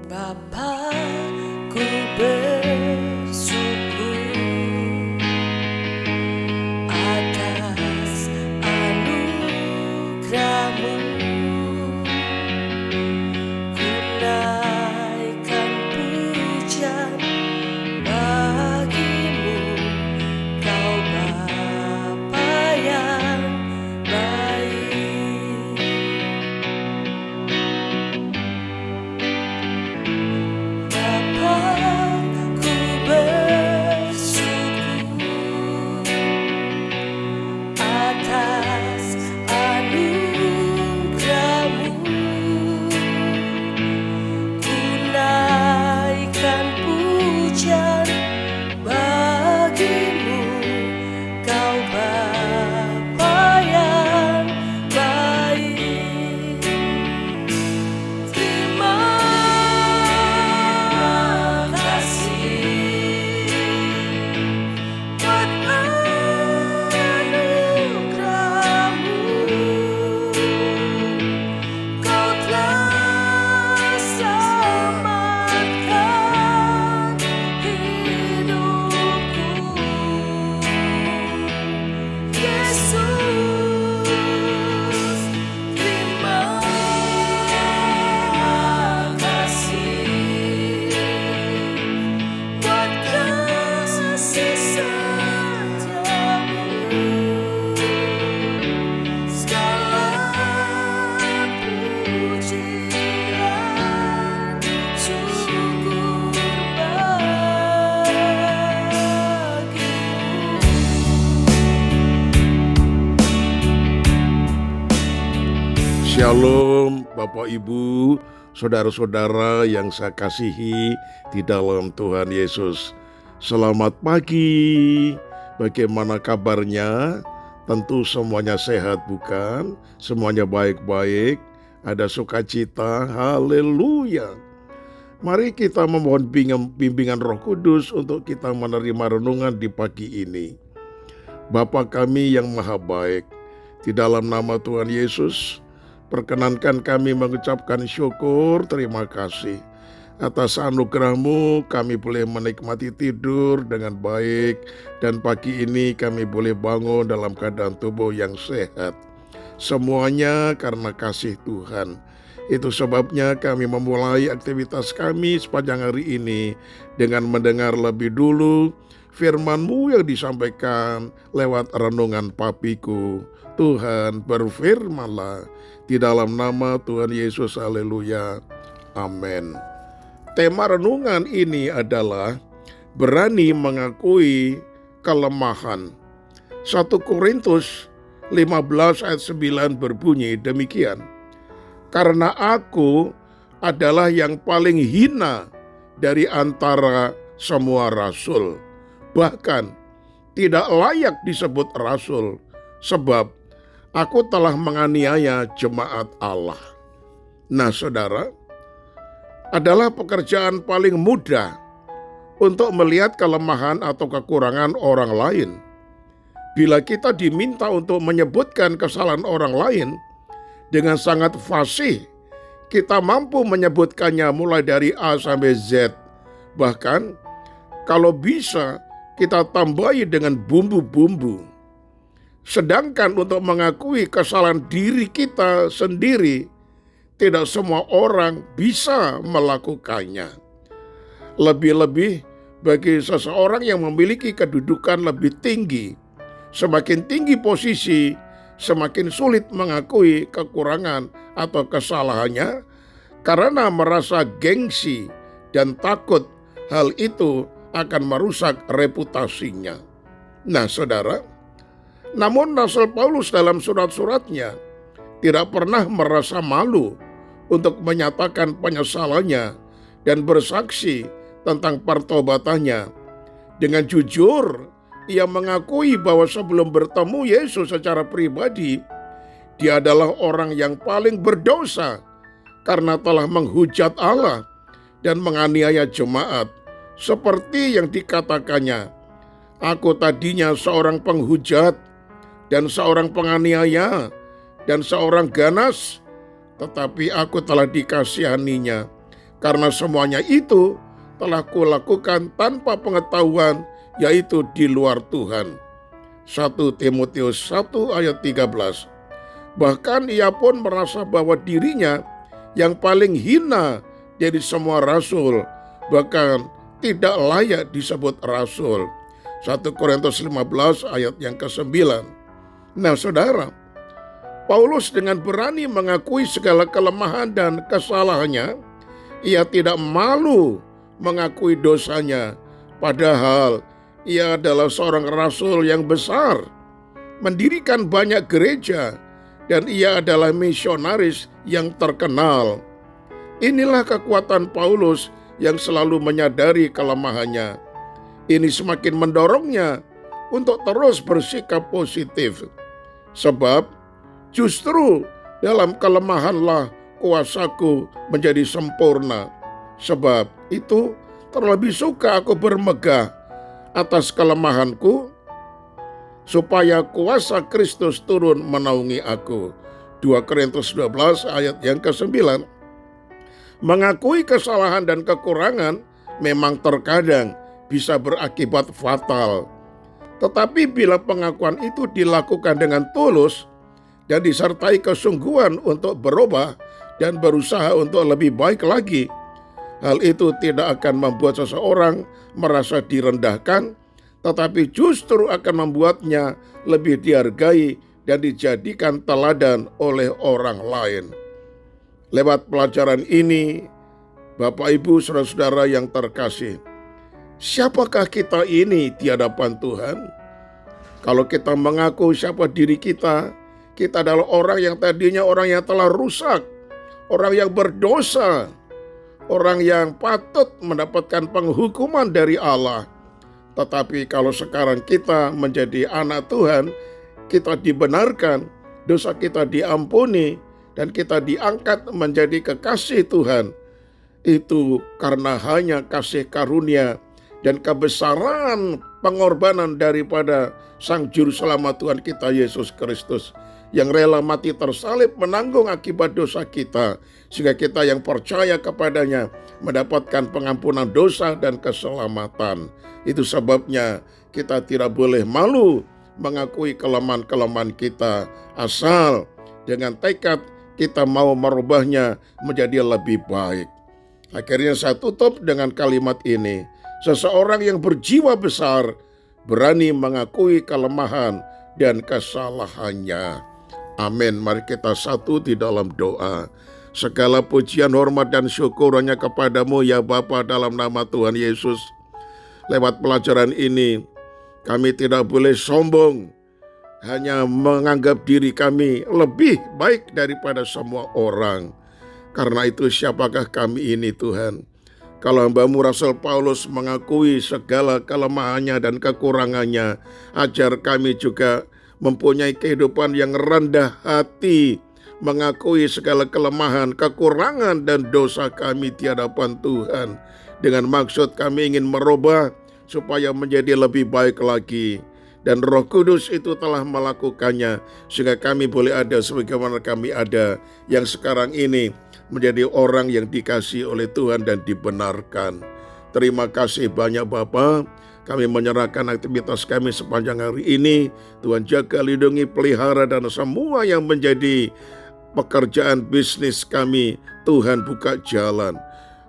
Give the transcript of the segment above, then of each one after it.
Bapa, ku bersyukur atas anugerah-Mu. Ku naikkan pujian bagi-Mu, Kau Bapa yang baik. Bapa, ku bersyukur atas anugerah-Mu. Ku naikkan pujian bagi-Mu, Kau Bapa yang baik. Terima kasih buat anugerah-Mu. Kau telah selamatkan hidupku, Yesus. Terima kasih buat kasih setiamu. Segala pujian syukur bagimu. Shalom Bapak Ibu, saudara-saudara yang saya kasihi di dalam Tuhan Yesus. Selamat pagi, bagaimana kabarnya? Tentu semuanya sehat bukan? Semuanya baik-baik, ada sukacita, haleluya. Mari kita memohon bimbingan Roh Kudus untuk kita menerima renungan di pagi ini. Bapa kami yang maha baik, di dalam nama Tuhan Yesus, perkenankan kami mengucapkan syukur, terima kasih. Atas anugerah-Mu kami boleh menikmati tidur dengan baik, dan pagi ini kami boleh bangun dalam keadaan tubuh yang sehat. Semuanya karena kasih Tuhan. Itu sebabnya kami memulai aktivitas kami sepanjang hari ini dengan mendengar lebih dulu firman-Mu yang disampaikan lewat renungan papiku. Tuhan berfirman-Lah di dalam nama Tuhan Yesus, haleluya, amin. Tema renungan ini adalah berani mengakui kelemahan. 1 Korintus 15 ayat 9 berbunyi demikian. Karena aku adalah yang paling hina dari antara semua rasul, bahkan tidak layak disebut rasul, sebab aku telah menganiaya jemaat Allah. Nah saudara, adalah pekerjaan paling mudah untuk melihat kelemahan atau kekurangan orang lain. Bila kita diminta untuk menyebutkan kesalahan orang lain, dengan sangat fasih, kita mampu menyebutkannya mulai dari A sampai Z. Bahkan, kalau bisa, kita tambahi dengan bumbu-bumbu. Sedangkan untuk mengakui kesalahan diri kita sendiri, tidak semua orang bisa melakukannya. Lebih-lebih bagi seseorang yang memiliki kedudukan lebih tinggi, semakin tinggi posisi, semakin sulit mengakui kekurangan atau kesalahannya karena merasa gengsi dan takut hal itu akan merusak reputasinya. Nah saudara, namun Rasul Paulus dalam surat-suratnya tidak pernah merasa malu untuk menyatakan penyesalannya dan bersaksi tentang pertobatannya. Dengan jujur, ia mengakui bahwa sebelum bertemu Yesus secara pribadi, dia adalah orang yang paling berdosa karena telah menghujat Allah dan menganiaya jemaat. Seperti yang dikatakannya, aku tadinya seorang penghujat dan seorang penganiaya dan seorang ganas, tetapi aku telah dikasihaninya Karena semuanya itu telah kulakukan tanpa pengetahuan, yaitu di luar Tuhan. 1 Timotius 1 ayat 13. Bahkan ia pun merasa bahwa dirinya yang paling hina dari semua rasul, bahkan tidak layak disebut rasul. 1 Korintus 15 ayat yang ke-9. Nah saudara, Paulus dengan berani mengakui segala kelemahan dan kesalahannya. Ia tidak malu mengakui dosanya, padahal ia adalah seorang rasul yang besar, mendirikan banyak gereja, dan ia adalah misionaris yang terkenal. Inilah kekuatan Paulus yang selalu menyadari kelemahannya. Ini semakin mendorongnya untuk terus bersikap positif. Sebab justru dalam kelemahanlah kuasaku menjadi sempurna. Sebab itu terlebih suka aku bermegah atas kelemahanku, supaya kuasa Kristus turun menaungi aku. 2 Korintus 12 ayat yang ke-9. Mengakui kesalahan dan kekurangan memang terkadang bisa berakibat fatal. Tetapi bila pengakuan itu dilakukan dengan tulus dan disertai kesungguhan untuk berubah dan berusaha untuk lebih baik lagi, hal itu tidak akan membuat seseorang merasa direndahkan, tetapi justru akan membuatnya lebih dihargai dan dijadikan teladan oleh orang lain. Lewat pelajaran ini, Bapak Ibu saudara-saudara yang terkasih, siapakah kita ini di hadapan Tuhan? Kalau kita mengaku siapa diri kita adalah orang yang tadinya orang yang telah rusak, orang yang berdosa, orang yang patut mendapatkan penghukuman dari Allah. Tetapi kalau sekarang kita menjadi anak Tuhan, kita dibenarkan, dosa kita diampuni, dan kita diangkat menjadi kekasih Tuhan. Itu karena hanya kasih karunia dan kebesaran pengorbanan daripada Sang Juru Selamat Tuhan kita Yesus Kristus, yang rela mati tersalib menanggung akibat dosa kita, sehingga kita yang percaya kepadanya mendapatkan pengampunan dosa dan keselamatan. Itu sebabnya kita tidak boleh malu mengakui kelemahan-kelemahan kita, asal dengan tekad kita mau merubahnya menjadi lebih baik. Akhirnya saya tutup dengan kalimat ini. Seseorang yang berjiwa besar berani mengakui kelemahan dan kesalahannya. Amin. Mari kita satu di dalam doa. Segala pujian, hormat, dan syukur hanya kepadamu ya Bapa, dalam nama Tuhan Yesus. Lewat pelajaran ini, kami tidak boleh sombong, hanya menganggap diri kami lebih baik daripada semua orang. Karena itu siapakah kami ini Tuhan? Kalau hamba-Mu Rasul Paulus mengakui segala kelemahannya dan kekurangannya, ajar kami juga mempunyai kehidupan yang rendah hati, mengakui segala kelemahan, kekurangan, dan dosa kami di hadapan Tuhan. Dengan maksud kami ingin merubah supaya menjadi lebih baik lagi. Dan Roh Kudus itu telah melakukannya, sehingga kami boleh ada sebagaimana kami ada, yang sekarang ini menjadi orang yang dikasihi oleh Tuhan dan dibenarkan. Terima kasih banyak Bapa. Kami menyerahkan aktivitas kami sepanjang hari ini. Tuhan jaga, lindungi, pelihara, dan semua yang menjadi pekerjaan bisnis kami, Tuhan buka jalan.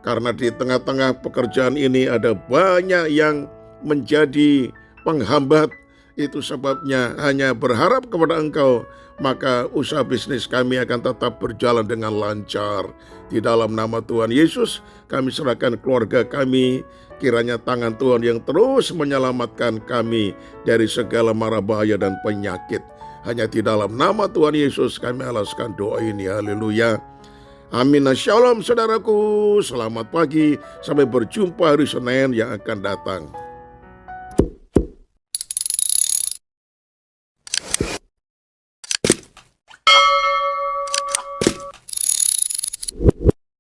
Karena di tengah-tengah pekerjaan ini ada banyak yang menjadi penghambat. Itu sebabnya hanya berharap kepada Engkau, maka usaha bisnis kami akan tetap berjalan dengan lancar. Di dalam nama Tuhan Yesus, kami serahkan keluarga kami. Kiranya tangan Tuhan yang terus menyelamatkan kami dari segala mara bahaya dan penyakit. Hanya di dalam nama Tuhan Yesus kami alaskan doa ini. Haleluya. Amin. Shalom saudaraku. Selamat pagi. Sampai berjumpa hari Senin yang akan datang.